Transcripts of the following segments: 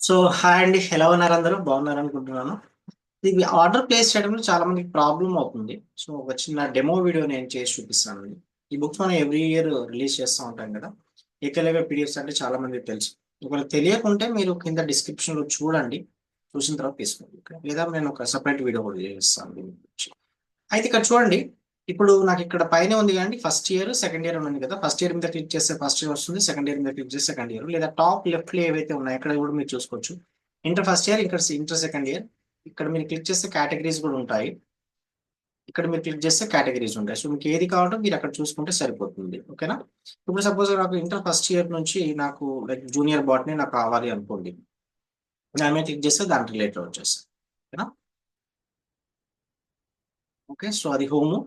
So hi అండి, ఎలా ఉన్నారు? అందరూ బాగున్నారు అనుకుంటున్నాను. ఇది ఆర్డర్ ప్లేస్ చేయడంలో చాలా మందికి ప్రాబ్లం అవుతుంది. సో ఒక చిన్న డెమో వీడియో నేను చేసి చూపిస్తానండి. ఈ బుక్స్ మనం ఎవ్రీ ఇయర్ రిలీజ్ చేస్తూ ఉంటాం కదా. ఏకలవ్య పీడిఎఫ్స్ అంటే చాలా మందికి తెలుసు. ఒకవేళ తెలియకుంటే మీరు కింద డిస్క్రిప్షన్ లో చూడండి. చూసిన తర్వాత తీసుకోండి. Okay? లేదా నేను ఒక సపరేట్ వీడియో కూడా చేస్తాను దీని గురించి. అయితే ఇక్కడ చూడండి. ఇప్పుడు నాకు ఇక్కడ పైన ఉంది కానీ ఫస్ట్ ఇయర్ సెకండ్ ఇయర్ ఉంది కదా. ఫస్ట్ ఇయర్ మీద క్లిక్ చేస్తే ఫస్ట్ ఇయర్ వస్తుంది. సెకండ్ ఇయర్ మీద క్లిక్ చేస్తే సెకండ్ ఇయర్, లేదా టాప్ లెఫ్ట్ లో ఏవైతే ఉన్నాయో ఇక్కడ కూడా మీరు చూసుకోవచ్చు. ఇంటర్ ఫస్ట్ ఇయర్, ఇక్కడ ఇంటర్ సెకండ్ ఇయర్. ఇక్కడ మీరు క్లిక్ చేస్తే కేటగిరీస్ కూడా ఉంటాయి. ఇక్కడ మీరు క్లిక్ చేస్తే కేటగిరీస్ ఉంటాయి. సో మీకు ఏది కావాలో మీరు అక్కడ చూసుకుంటే సరిపోతుంది. ఓకేనా? ఇప్పుడు సపోజ్ నాకు ఇంటర్ ఫస్ట్ ఇయర్ నుంచి నాకు లైక్ జూనియర్ బాటనీ నాకు కావాలి అనుకోండి. దాని మీద క్లిక్ చేస్తే దాని రిలేటెడ్ వచ్చేస్తాయి. ఓకేనా? ఓకే, సో అది హోమ్.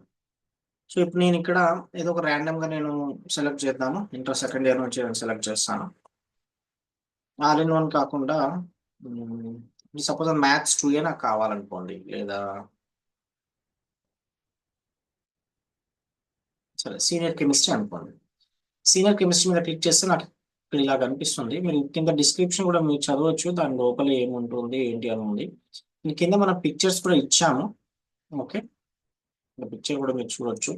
సో ఇప్పుడు నేను ఇక్కడ ఏదో ఒక ర్యాండమ్ గా నేను సెలెక్ట్ చేద్దాము. ఇంటర్ సెకండ్ ఇయర్ నుంచి నేను సెలెక్ట్ చేస్తాను. ఆల్ ఇన్ వన్ కాకుండా సపోజ్ మ్యాథ్స్ 2 నాకు కావాలనుకోండి, లేదా సరే సీనియర్ కెమిస్ట్రీ అనుకోండి. సీనియర్ కెమిస్ట్రీ మీద క్లిక్ చేస్తే నాకు ఇక్కడ ఇలా కనిపిస్తుంది. మీరు కింద డిస్క్రిప్షన్ కూడా మీరు చదవచ్చు, దాని లోపల ఏముంటుంది ఏంటి అని ఉంది. ఈ కింద మనం పిక్చర్స్ కూడా ఇచ్చాము. ఓకే, పిక్చర్ కూడా మీరు చూడొచ్చు.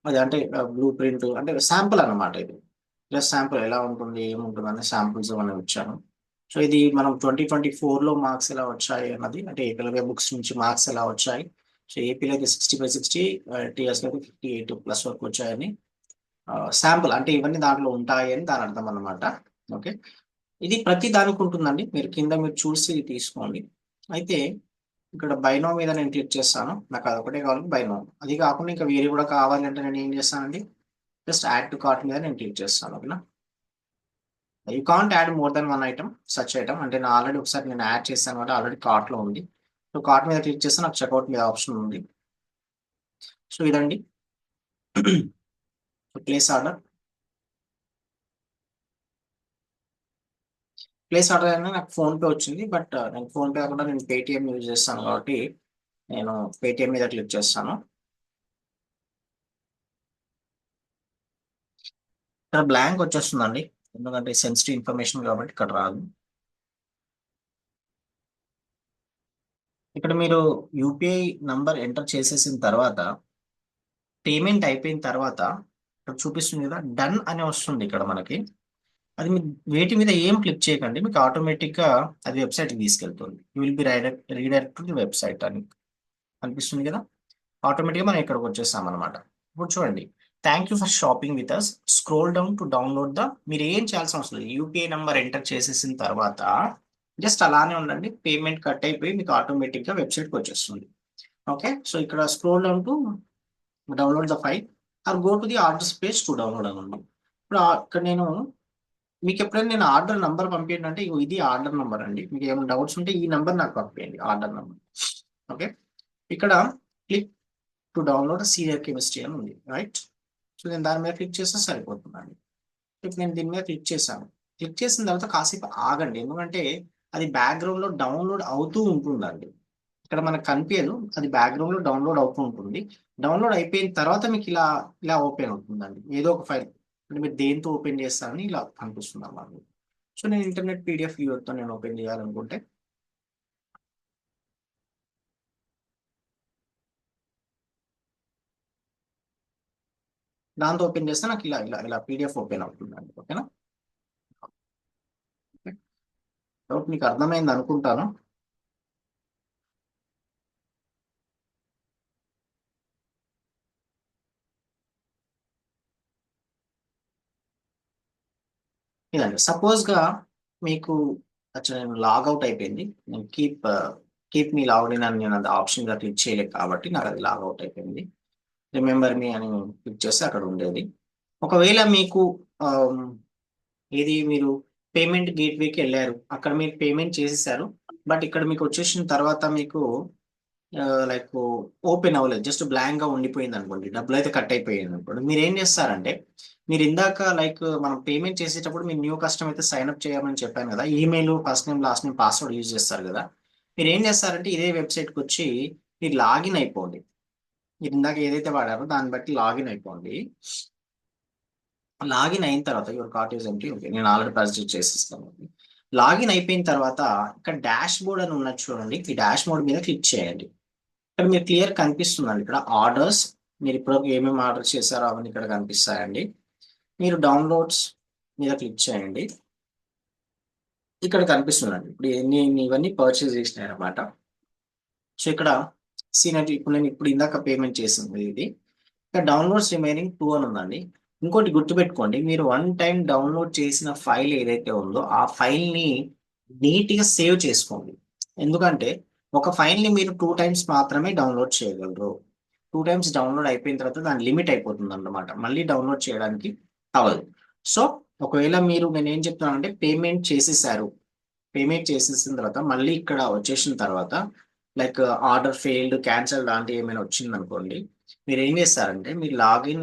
అది అంటే బ్లూ ప్రింట్ అంటే శాంపుల్ అన్నమాట. ఇది జస్ట్ శాంపుల్ ఎలా ఉంటుంది ఏముంటుంది అనే శాంపుల్స్ మనం ఇచ్చాను. సో ఇది మనం 2024లో మార్క్స్ ఎలా వచ్చాయి అన్నది, అంటే ఏకలవ్య బుక్స్ నుంచి మార్క్స్ ఎలా వచ్చాయి. సో ఏపీలో అయితే 60/60, టీఎస్లో అయితే 58+ వరకు వచ్చాయని శాంపుల్, అంటే ఇవన్నీ దాంట్లో ఉంటాయి అని దాని అర్థం అన్నమాట. ఓకే, ఇది ప్రతి దానికి ఉంటుందండి. మీరు కింద మీరు చూసి తీసుకోండి. అయితే ఇక్కడ బైనో మీద నేను క్లిక్ చేస్తాను. నాకు అదొకటే కావాలి బైనో. అది కాకుండా ఇంకా వేరే కూడా కావాలి అంటే నేను ఏం చేస్తానండి, జస్ట్ యాడ్ టు కార్ట్ మీద నేను క్లిక్ చేస్తాను. ఓకేనా? You can't add more than one item, such item. అంటే నేను ఆల్రెడీ ఒకసారి నేను యాడ్ చేశాను కాబట్టి ఆల్రెడీ కార్ట్ లో ఉంది. సో కార్ట్ మీద క్లిక్ చేస్తే నాకు చెక్అవుట్ మీద ఆప్షన్ ఉంది. సో ఇదండి. Place order. ప్లేస్ ఆర్డర్ అయినా నాకు ఫోన్ పే వచ్చింది. బట్ నేను ఫోన్ పే కాకుండా నేను పేటిఎం యూజ్ చేస్తాను కాబట్టి నేను పేటిఎం మీద క్లిక్ చేస్తాను. ఇక్కడ బ్లాంక్ వచ్చేస్తుందండి, ఎందుకంటే సెన్సిటివ్ ఇన్ఫర్మేషన్ కాబట్టి ఇక్కడ రాదు. ఇక్కడ మీరు యూపీఐ నంబర్ ఎంటర్ చేసేసిన తర్వాత, పేమెంట్ అయిపోయిన తర్వాత ఇక్కడ చూపిస్తుంది కదా డన్ అని వస్తుంది ఇక్కడ మనకి. అది మీ వేటి మీద ఏం క్లిక్ చేయకండి, మీకు ఆటోమేటిక్ గా అది వెబ్సైట్కి తీసుకెళ్తుంది. You will be redirect to the website అని అనిపిస్తుంది కదా. ఆటోమేటిక్ గా మనం ఇక్కడికి వచ్చేస్తాం అనమాట. ఇప్పుడు చూడండి, thank you for shopping with us, scroll down to download the. మీరు ఏం చేయాల్సిన అవసరం లేదు. యూపీఐ నంబర్ ఎంటర్ చేసేసిన తర్వాత జస్ట్ అలానే ఉండండి. పేమెంట్ కట్ అయిపోయి మీకు ఆటోమేటిక్ గా వెబ్సైట్కి వచ్చేస్తుంది. ఓకే, సో ఇక్కడ scroll down to download the file or go to the orders page to download అని ఉంది. ఇప్పుడు ఇక్కడ నేను మీకు ఎప్పుడైనా నేను ఆర్డర్ నంబర్ పంపించండి అంటే ఇగో ఇది ఆర్డర్ నంబర్ అండి. మీకు ఏమైనా డౌట్స్ ఉంటే ఈ నంబర్ నాకు పంపించండి, ఆర్డర్ నంబర్. ఓకే, ఇక్కడ click to download senior chemistry అని ఉంది, రైట్? సో నేను దాని మీద క్లిక్ చేస్తే సరిపోతుందండి. ఇప్పుడు నేను దీని మీద క్లిక్ చేశాను. క్లిక్ చేసిన తర్వాత కాసేపు ఆగండి, ఎందుకంటే అది బ్యాక్గ్రౌండ్ లో డౌన్లోడ్ అవుతూ ఉంటుందండి. ఇక్కడ మనకు కనిపించదు, అది బ్యాక్గ్రౌండ్ లో డౌన్లోడ్ అవుతూ ఉంటుంది. డౌన్లోడ్ అయిపోయిన తర్వాత మీకు ఇలా ఇలా ఓపెన్ అవుతుందండి ఏదో ఒక ఫైల్. అంటే మీరు దేంతో ఓపెన్ చేస్తారని ఇలా కనిపిస్తుంది అన్నమాట. సో నేను ఇంటర్నెట్ పీడిఎఫ్ వ్యూవర్తో నేను ఓపెన్ చేయాలనుకుంటే దాంతో ఓపెన్ చేస్తే నాకు ఇలా ఇలా ఇలా పీడిఎఫ్ ఓపెన్ అవుతుందండి. ఓకేనా? డౌట్ మీకు అర్థమైంది అనుకుంటాను. ఇదండి, సపోజ్ గా మీకు అచ్చా నేను లాగౌట్ అయిపోయింది. నేను కీప్ మీ లాగ్డ్ ఇన్ అని నేను అది ఆప్షన్ గా క్లిక్ చేయలేదు కాబట్టి నాకు అది లాగౌట్ అయిపోయింది. రిమెంబర్ మీ అని క్లిక్ చేస్తే అక్కడ ఉండేది. ఒకవేళ మీకు ఆమ్, ఏది మీరు పేమెంట్ గేట్వేకి వెళ్ళారు, అక్కడ మీరు పేమెంట్ చేసేసారు. బట్ ఇక్కడ మీకు వచ్చేసిన తర్వాత మీకు లైక్ ఓపెన్ అవ్వలేదు, జస్ట్ బ్లాంక్ గా ఉండిపోయింది అనుకోండి, డబ్బులు అయితే కట్ అయిపోయింది అనుకోండి. మీరు ఏం చేస్తారంటే, మీరు ఇందాక లైక్ మనం పేమెంట్ చేసేటప్పుడు మీరు న్యూ కస్టమర్ అయితే సైన్ అప్ చేయమని చెప్పాను కదా, email first name last name password use చేస్తారు కదా. మీరు ఏం చేస్తారంటే ఇదే వెబ్సైట్కి వచ్చి మీరు లాగిన్ అయిపోండి. మీరు ఇందాక ఏదైతే వాడారో దాన్ని బట్టి లాగిన్ అయిపోండి. లాగిన్ అయిన తర్వాత your cart is empty. Okay, నేను ఆల్రెడీ పర్చేజ్ చేసేస్తాను. లాగిన్ అయిపోయిన తర్వాత ఇక్కడ డాష్ బోర్డ్ అని ఉన్నది చూడండి, ఈ డాష్ బోర్డ్ మీద క్లిక్ చేయండి. ఇక్కడ మీరు క్లియర్ కనిపిస్తుందండి, ఇక్కడ ఆర్డర్స్, మీరు ఇప్పుడు ఏమేమి ఆర్డర్ చేశారో అవన్నీ ఇక్కడ కనిపిస్తాయండి. మీరు డౌన్లోడ్స్ మీద క్లిక్ చేయండి, ఇక్కడ కనిపిస్తుందండి ఇప్పుడు నేను ఇవన్నీ పర్చేజ్ చేసినాయి అనమాట. సో ఇక్కడ సీనరీ ఇప్పుడు నేను ఇందాక పేమెంట్ చేసింది ఇది. ఇక్కడ డౌన్లోడ్స్ రిమైనింగ్ 2 అని ఉందండి. ఇంకోటి గుర్తుపెట్టుకోండి, మీరు వన్ టైం డౌన్లోడ్ చేసిన ఫైల్ ఏదైతే ఉందో ఆ ఫైల్ ని నీట్గా సేవ్ చేసుకోండి. ఎందుకంటే ఒక ఫైల్ ని మీరు 2 టైమ్స్ మాత్రమే డౌన్లోడ్ చేయగలరు. 2 టైమ్స్ డౌన్లోడ్ అయిపోయిన తర్వాత దాని లిమిట్ అయిపోతుంది అన్నమాట, మళ్ళీ డౌన్లోడ్ చేయడానికి అవ్వదు. సో ఒకవేళ నేను ఏం చెప్తున్నానంటే పేమెంట్ చేసేసిన తర్వాత మళ్ళీ ఇక్కడ వచ్చేసిన తర్వాత లైక్ ఆర్డర్ ఫెయిల్డ్, క్యాన్సల్ లాంటివి ఏమైనా వచ్చింది అనుకోండి, మీరు ఏం చేస్తారంటే మీ login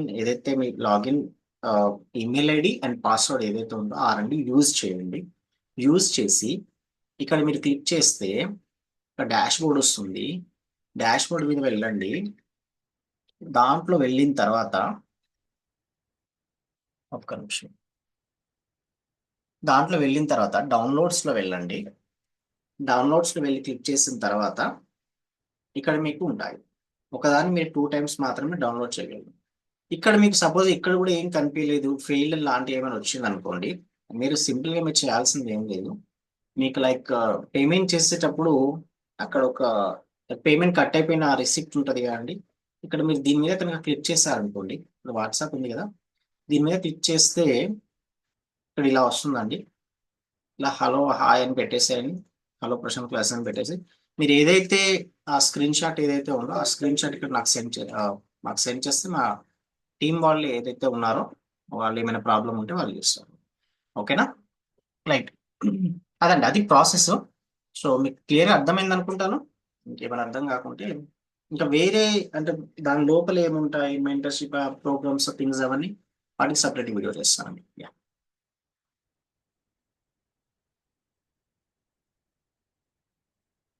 email ID and password ఏదైతే ఉందో ఆ రెండు యూజ్ చేయండి. యూజ్ చేసి ఇక్కడ మీరు క్లిక్ చేస్తే ఇక్కడ డాష్ బోర్డ్ వస్తుంది. డాష్ బోర్డ్ మీద వెళ్ళండి. దాంట్లో వెళ్ళిన తర్వాత ఒక్క నిమిషం, దాంట్లో వెళ్ళిన తర్వాత డౌన్లోడ్స్లో వెళ్ళండి. డౌన్లోడ్స్లో వెళ్ళి క్లిక్ చేసిన తర్వాత ఇక్కడ మీకు ఉంటాయి. ఒకదాన్ని మీరు 2 టైమ్స్ మాత్రమే డౌన్లోడ్ చేయగలరు. ఇక్కడ మీకు సపోజ్ ఇక్కడ కూడా ఏం కనిపించలేదు, ఫెయిల్డ్ లాంటి ఏమైనా వచ్చింది అనుకోండి, మీరు సింపుల్గా మీరు చేయాల్సింది ఏం లేదు. మీకు లైక్ పేమెంట్ చేసేటప్పుడు అక్కడ ఒక పేమెంట్ కట్ అయిపోయిన రిసిప్ట్ ఉంటుంది కదండి, ఇక్కడ మీరు దీని మీద కనుక క్లిక్ చేశారనుకోండి, ఇప్పుడు వాట్సాప్ ఉంది కదా, దీని మీద క్లిక్ చేస్తే ఇక్కడ ఇలా వస్తుందండి. ఇలా హలో హాయ్ అని పెట్టేసేయండి, హలో ప్రశాంత్ క్లాస్ అని పెట్టేసి మీరు ఏదైతే ఆ స్క్రీన్ షాట్ ఏదైతే ఉందో ఆ స్క్రీన్ షాట్ ఇక్కడ మాకు సెండ్ చేస్తే మా టీం వాళ్ళు ఏదైతే ఉన్నారో వాళ్ళు ఏమైనా ప్రాబ్లం ఉంటే వాళ్ళు చేస్తారు. ఓకేనా? రైట్. అదండి, అది ప్రాసెస్. సో మీకు క్లియర్గా అర్థమైంది అనుకుంటాను. ఇంకేమైనా అర్థం కాకుంటే ఇంకా వేరే అంటే దాని లోపల ఏముంటాయి మెంటర్షిప్ ప్రోగ్రామ్స్ థింగ్స్ అవన్నీ వాటికి సపరేట్ వీడియో చేస్తానండి.